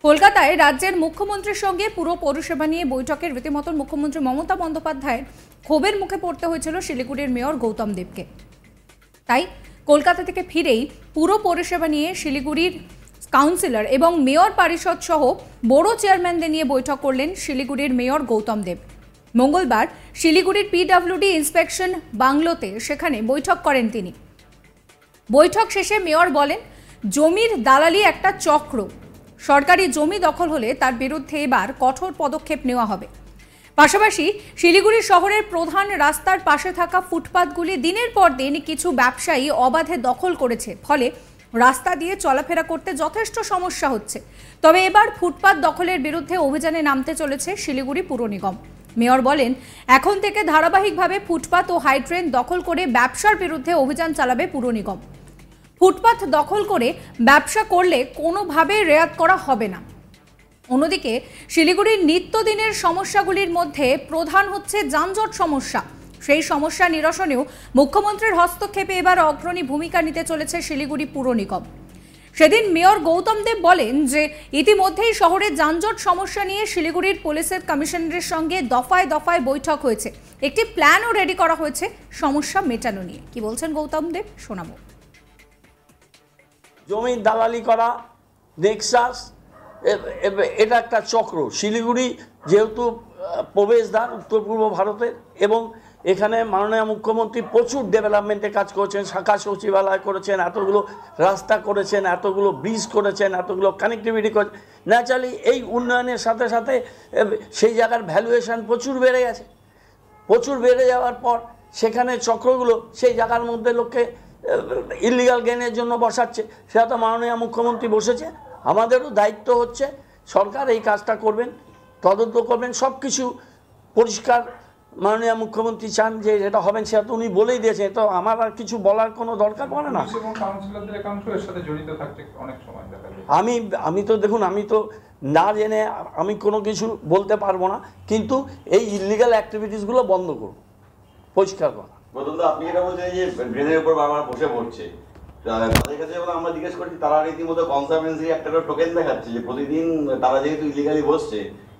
কলকাতায় রাজ্যের মুখ্যমন্ত্রীর সঙ্গে পুরো পরিষেবা নিয়ে বৈঠকের রীতিমতো মুখ্যমন্ত্রী মমতা বন্দ্যোপাধ্যায়ের ক্ষোভের মুখে পড়তে হয়েছিল শিলিগুড়ির মেয়র গৌতম দেবকে। তাই কলকাতা থেকে ফিরেই পুরো পরিষেবা নিয়ে শিলিগুড়ির কাউন্সিলর এবং মেয়র পরিষদ সহ বড় চেয়ারম্যানদের নিয়ে বৈঠক করলেন শিলিগুড়ির মেয়র গৌতম দেব। মঙ্গলবার শিলিগুড়ির পিডব্লিউডি ইন্সপেকশন বাংলোতে সেখানে বৈঠক করেন তিনি। বৈঠক শেষে মেয়র বলেন, জমির দালালি একটা চক্র, সরকারি জমি দখল হলে তার বিরুদ্ধে এবার কঠোর পদক্ষেপ নেওয়া হবে। পাশাপাশি শিলিগুড়ি শহরের প্রধান রাস্তার পাশে থাকা ফুটপাতগুলি দিনের পর দিন কিছু ব্যবসায়ী অবাধে দখল করেছে, ফলে রাস্তা দিয়ে চলাফেরা করতে যথেষ্ট সমস্যা হচ্ছে। তবে এবার ফুটপাত দখলের বিরুদ্ধে অভিযানে নামতে চলেছে শিলিগুড়ি পুর নিগম। মেয়র বলেন, এখন থেকে ধারাবাহিকভাবে ফুটপাত ও হাইড্রেন দখল করে ব্যবসার বিরুদ্ধে অভিযান চালাবে পুর নিগম। ফুটপাত দখল করে ব্যবসা করলে কোনোভাবে রেয়াত করা হবে না। অন্যদিকে শিলিগুড়ির নিত্যদিনের সমস্যাগুলির মধ্যে প্রধান হচ্ছে যানজট সমস্যা। সেই সমস্যা নিরসনেও মুখ্যমন্ত্রীর হস্তক্ষেপে এবার অগ্রণী ভূমিকা নিতে চলেছে শিলিগুড়ি পুর নিগম। সেদিন মেয়র গৌতম দেব বলেন যে ইতিমধ্যেই শহরের যানজট সমস্যা নিয়ে শিলিগুড়ির পুলিশের কমিশনারের সঙ্গে দফায় দফায় বৈঠক হয়েছে, একটি প্ল্যানও রেডি করা হয়েছে সমস্যা মেটানো নিয়ে। কি বলছেন গৌতম দেব, শোনাবো। জমি দালালি করা, নেক্সাস, এটা একটা চক্র। শিলিগুড়ি যেহেতু প্রবেশদ্বার উত্তর পূর্ব ভারতের, এবং এখানে মাননীয় মুখ্যমন্ত্রী প্রচুর ডেভেলপমেন্টে কাজ করেছেন, শাখা সচিবালয় করেছেন, এতগুলো রাস্তা করেছেন, এতগুলো ব্রিজ করেছেন, এতগুলো কানেক্টিভিটি করেছেন। ন্যাচারালি এই উন্নয়নের সাথে সাথে সেই জায়গার ভ্যালুয়েশন প্রচুর বেড়ে গেছে। প্রচুর বেড়ে যাওয়ার পর সেখানে চক্রগুলো সেই জায়গার মধ্যে লোককে ইলিগাল গেনের জন্য বসাচ্ছে। সেটা তো মাননীয় মুখ্যমন্ত্রী বসেছে। আমাদেরও দায়িত্ব হচ্ছে, সরকার এই কাজটা করবেন, তদন্ত করবেন, সব কিছু পরিষ্কার। মাননীয় মুখ্যমন্ত্রী চান যে যেটা হবেন সেটা তো উনি বলেই দিয়েছেন, তো আমার আর কিছু বলার কোনো দরকার পড়ে না। আমি তো দেখুন, আমি তো না জেনে আমি কোনো কিছু বলতে পারবো না, কিন্তু এই ইলিগাল অ্যাক্টিভিটিসগুলো বন্ধ করব, পরিষ্কার করা। আপনি এটা বলছেন যে ড্রেনের উপর বারবার বসে পড়ছে, তাদের কাছে যখন আমরা জিজ্ঞেস করছি তারা রীতিমতো কনসার্ভেন্সি একটা টোকেন দেখাচ্ছে যে প্রতিদিন তারা যেহেতু ইলিগালি বসছে,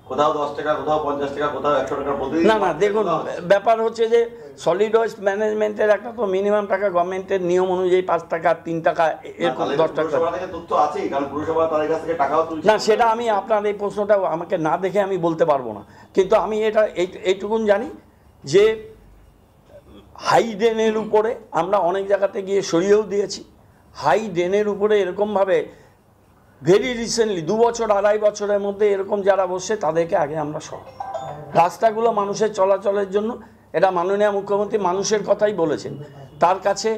কোথাও 10 টাকা, কোথাও 50 টাকা, কোথাও 100 টাকা প্রতিদিন। না, দেখুন, ব্যাপার হচ্ছে যে সলিড ওয়েস্ট ম্যানেজমেন্টের একটা তো মিনিমাম টাকা গভর্নমেন্টের নিয়ম অনুযায়ী 5 টাকা, 3 টাকা, এরকম 10 টাকা তথ্য আছেই, কারণ পুরসভা তাদের কাছ থেকে টাকাও তুলছে না। সেটা আমি আপনার এই প্রশ্নটা আমাকে না দেখে আমি বলতে পারবো না, কিন্তু আমি এটা এইটুকুন জানি যে হাই ড্রেনের উপরে আমরা অনেক জায়গাতে গিয়ে সরিয়েও দিয়েছি। হাই ড্রেনের উপরে এরকমভাবে ভেরি রিসেন্টলি 2 বছর 2.5 বছরের মধ্যে এরকম যারা বসছে তাদেরকে আগে আমরা সব রাস্তাগুলো মানুষের চলাচলের জন্য, এটা মাননীয় মুখ্যমন্ত্রী মানুষের কথাই বলেছেন, তার কাছে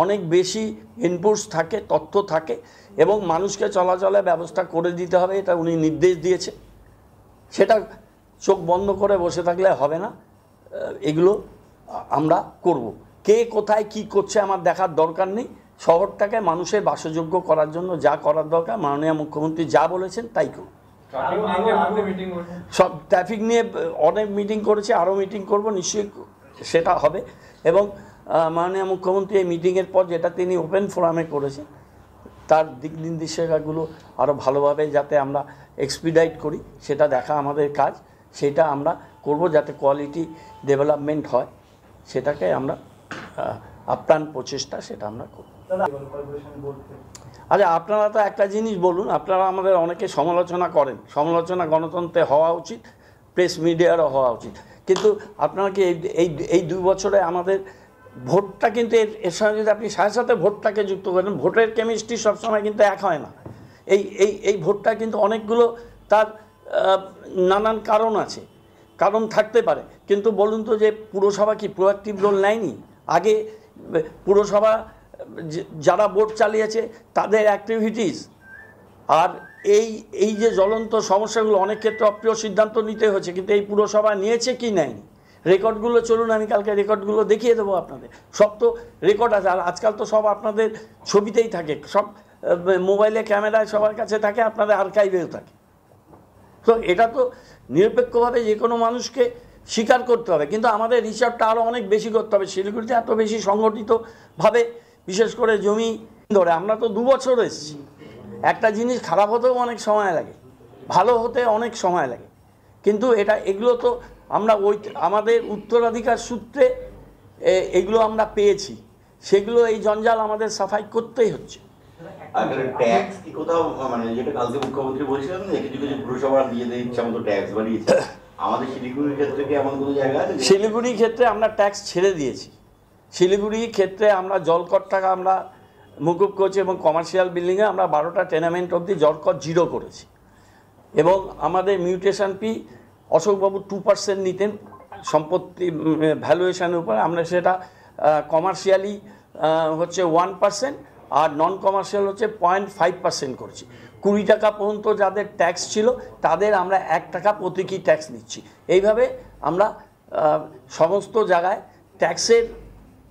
অনেক বেশি ইনপুটস থাকে, তথ্য থাকে, এবং মানুষকে চলাচলের ব্যবস্থা করে দিতে হবে, এটা উনি নির্দেশ দিয়েছে। সেটা চোখ বন্ধ করে বসে থাকলে হবে না, এগুলো আমরা করব। কে কোথায় কি করছে আমার দেখার দরকার নেই। শহরটাকে মানুষের বাসযোগ্য করার জন্য যা করার দরকার মাননীয় মুখ্যমন্ত্রী যা বলেছেন তাই করুন। সব ট্রাফিক নিয়ে অনেক মিটিং করেছে, আরও মিটিং করব, নিশ্চয়ই সেটা হবে। এবং মাননীয় মুখ্যমন্ত্রী এই মিটিংয়ের পর যেটা তিনি ওপেন ফোরামে করেছেন, তার দিক নির্দেশিকাগুলো আরও ভালোভাবে যাতে আমরা এক্সপিডাইট করি সেটা দেখা আমাদের কাজ। সেটা আমরা করব যাতে কোয়ালিটি ডেভেলপমেন্ট হয়, সেটাকে আমরা আপ্রাণ প্রচেষ্টা সেটা আমরা করব। আচ্ছা, আপনারা তো একটা জিনিস বলুন, আপনারা আমাদের অনেকে সমালোচনা করেন, সমালোচনা গণতন্ত্রে হওয়া উচিত, প্রেস মিডিয়ারও হওয়া উচিত, কিন্তু আপনারা কি এই 2 বছরে আমাদের ভোটটা কিন্তু এর সঙ্গে যদি আপনি সাথে সাথে ভোটটাকে যুক্ত করেন, ভোটের কেমিস্ট্রি সবসময় কিন্তু এক হয় না। এই ভোটটা কিন্তু অনেকগুলো তার নানান কারণ আছে, কারণ থাকতে পারে। কিন্তু বলুন তো যে পুরসভা কি প্রোঅ্যাক্টিভ রোল নেয়নি? আগে পুরসভা যারা ভোট চালিয়েছে তাদের অ্যাক্টিভিটিস আর এই যে জ্বলন্ত সমস্যাগুলো, অনেক ক্ষেত্রে অপ্রিয় সিদ্ধান্ত নিতে হয়েছে, কিন্তু এই পুরসভা নিয়েছে কি নেয়নি, রেকর্ডগুলো চলুন, আমি কালকে রেকর্ডগুলো দেখিয়ে দেবো আপনাদের। সব তো রেকর্ড আছে, আর আজকাল তো সব আপনাদের ছবিতেই থাকে, সব মোবাইলে ক্যামেরায় সবার কাছে থাকে, আপনাদের আর্কাইভেও থাকে। তো এটা তো নিরপেক্ষভাবে যে কোনো মানুষকে স্বীকার করতে হবে, কিন্তু আমাদের রিসার্চটা আরও অনেক বেশি করতে হবে। শিলিগুড়িতে এত বেশি সংগঠিতভাবে, বিশেষ করে জমি ধরে আমরা তো 2 বছর এসেছি, একটা জিনিস খারাপ হতেও অনেক সময় লাগে। ভালো হতে অনেক সময় লাগে, কিন্তু এগুলো তো আমরা আমাদের উত্তরাধিকার সূত্রে এগুলো আমরা পেয়েছি, সেগুলো এই জঞ্জাল আমাদের সাফাই করতেই হচ্ছে। ট্যাক্স কি কোথাও মানে যেটা কালকে মুখ্যমন্ত্রী বলছিলেন যে কিছু কিছু পুরসভা নিজেদের ইচ্ছা মতো ট্যাক্স বাড়িয়েছে, আমাদের শিলিগুড়ির ক্ষেত্রে কি এমন কোনো জায়গা আছে? শিলিগুড়ির ক্ষেত্রে আমরা ট্যাক্স ছেড়ে দিয়েছি। শিলিগুড়ির ক্ষেত্রে আমরা জলকর টাকা আমরা মুকুব করছি এবং কমার্শিয়াল বিল্ডিংয়ে আমরা 12টা টেনামেন্ট অবধি জলকর 0 করেছি। এবং আমাদের মিউটেশন ফি অশোকবাবু 2% নিতেন সম্পত্তি ভ্যালুয়েশনের উপর, আমরা সেটা কমার্শিয়ালি হচ্ছে 1% আর নন কমার্শিয়াল হচ্ছে 0.5% করছি। 20 টাকা পর্যন্ত যাদের ট্যাক্স ছিল তাদের আমরা 1 টাকা প্রতীকী ট্যাক্স নিচ্ছি। এইভাবে আমরা সমস্ত জায়গায় ট্যাক্সের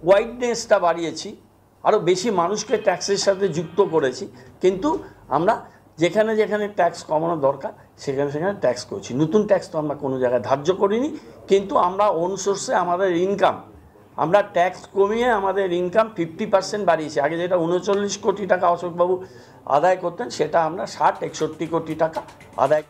ওয়াইডনেসটা বাড়িয়েছি, আরও বেশি মানুষকে ট্যাক্সের সাথে যুক্ত করেছি, কিন্তু আমরা যেখানে যেখানে ট্যাক্স কমানো দরকার সেখানে সেখানে ট্যাক্স করছি। নতুন ট্যাক্স তো আমরা কোনো জায়গায় ধার্য করিনি, কিন্তু আমরা ওন সোর্সে আমাদের ইনকাম আমরা ট্যাক্স কমিয়ে আমাদের ইনকাম 50% বাড়িয়েছি। আগে যেটা 39 কোটি টাকা অশোকবাবু আদায় করতেন সেটা আমরা 60-61 কোটি টাকা আদায়।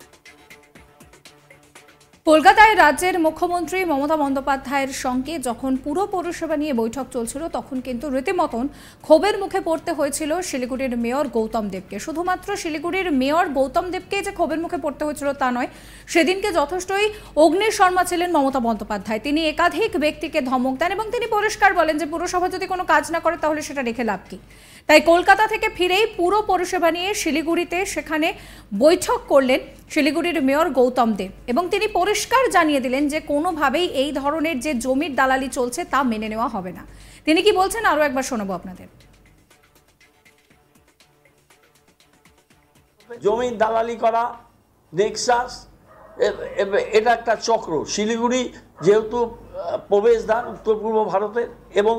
কলকাতায় রাজ্যের মুখ্যমন্ত্রী মমতা বন্দ্যোপাধ্যায়ের সঙ্গে যখন পুরো পৌরসভা নিয়ে বৈঠক চলছিল তখন কিন্তু রীতিমতন ক্ষোভের মুখে পড়তে হয়েছিল শিলিগুড়ির মেয়র গৌতম দেবকে। শুধুমাত্র শিলিগুড়ির মেয়র গৌতম দেবকে যে ক্ষোভের মুখে পড়তে হয়েছিল তা নয়, সেদিনকে যথেষ্টই অগ্নিশর্মা ছিলেন মমতা বন্দ্যোপাধ্যায়। তিনি একাধিক ব্যক্তিকে ধমক দেন এবং তিনি পরিষ্কার বলেন যে পুরসভা যদি কোনো কাজ না করে তাহলে সেটা রেখে লাভ কি। তাই কলকাতা থেকে ফিরেই পুরো পৌরসভা নিয়ে শিলিগুড়িতে সেখানে বৈঠক করলেন শিলিগুড়ির মেয়র গৌতম দেব এবং তিনি পরিষ্কার জানিয়ে দিলেন যে কোনোভাবেই এই ধরনের যে জমির দালালি চলছে তা মেনে নেওয়া হবে না। তিনি কি বলছেন আরো একবার শোনাবো আপনাদের। জমির দালালি করা, নেক্সাস, এটা একটা চক্র। শিলিগুড়ি যেহেতু প্রবেশদ্বার উত্তর পূর্ব ভারতের, এবং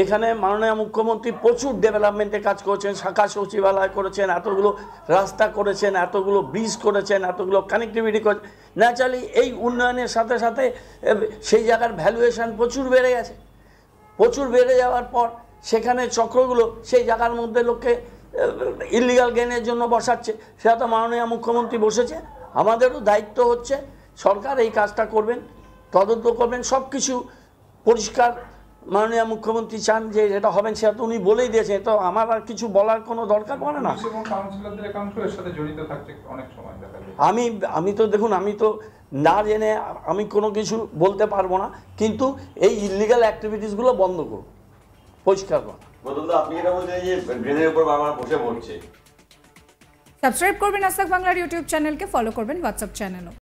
এখানে মাননীয় মুখ্যমন্ত্রী প্রচুর ডেভেলপমেন্টে কাজ করেছেন, শাখা সচিবালয় করেছেন, এতগুলো রাস্তা করেছেন, এতগুলো ব্রিজ করেছেন, এতগুলো কানেক্টিভিটি করেছেন। ন্যাচারালি এই উন্নয়নের সাথে সাথে সেই জায়গার ভ্যালুয়েশন প্রচুর বেড়ে গেছে। প্রচুর বেড়ে যাওয়ার পর সেখানে চক্রগুলো সেই জায়গার মধ্যে লোককে ইলিগাল গেনের জন্য বসাচ্ছে। সেটা তো মাননীয় মুখ্যমন্ত্রী বসেছে। আমাদেরও দায়িত্ব হচ্ছে সরকার এই কাজটা করবেন, তদন্ত করবেন, সব কিছু পরিষ্কার। মাননীয় মুখ্যমন্ত্রী চান যে যেটা হবেন সেটা তো উনি বলেই দিয়েছেন, তো আমার আর কিছু বলার কোনো দরকার পড়ে না। আমি তো দেখুন, আমি তো না জেনে আমি কোনো কিছু বলতে পারবো না, কিন্তু এই ইলিগাল অ্যাক্টিভিটিসগুলো বন্ধ করুন, পরিষ্কার করা। আপনি এটা বলছেন যে ড্রেনের উপর বারবার বসে পড়ছে। সাবস্ক্রাইব করবেন আজ তাক বাংলার ইউটিউব চ্যানেলকে, ফলো করবেন হোয়াটসঅ্যাপ চ্যানেলও।